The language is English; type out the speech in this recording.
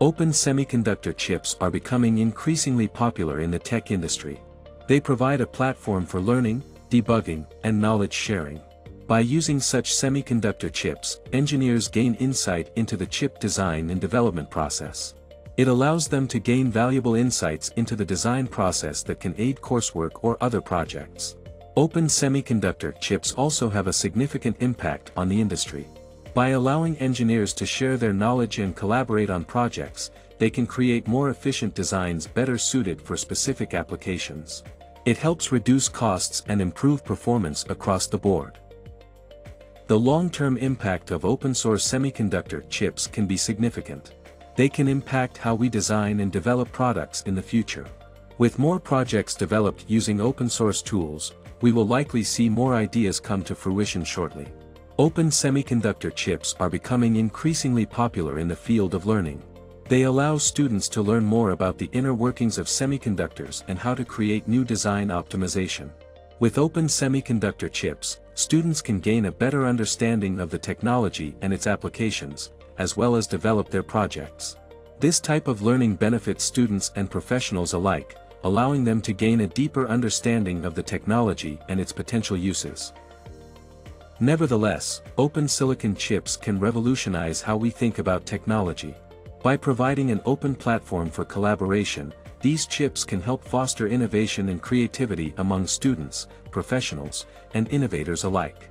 Open semiconductor chips are becoming increasingly popular in the tech industry. They provide a platform for learning, debugging, and knowledge sharing. By using such semiconductor chips, engineers gain insight into the chip design and development process. It allows them to gain valuable insights into the design process that can aid coursework or other projects. Open semiconductor chips also have a significant impact on the industry. By allowing engineers to share their knowledge and collaborate on projects, they can create more efficient designs better suited for specific applications. It helps reduce costs and improve performance across the board. The long-term impact of open-source semiconductor chips can be significant. They can impact how we design and develop products in the future. With more projects developed using open-source tools, we will likely see more ideas come to fruition shortly. Open semiconductor chips are becoming increasingly popular in the field of learning. They allow students to learn more about the inner workings of semiconductors and how to create new design optimization. With open semiconductor chips, students can gain a better understanding of the technology and its applications, as well as develop their projects. This type of learning benefits students and professionals alike, allowing them to gain a deeper understanding of the technology and its potential uses. Nevertheless, open silicon chips can revolutionize how we think about technology. By providing an open platform for collaboration, these chips can help foster innovation and creativity among students, professionals, and innovators alike.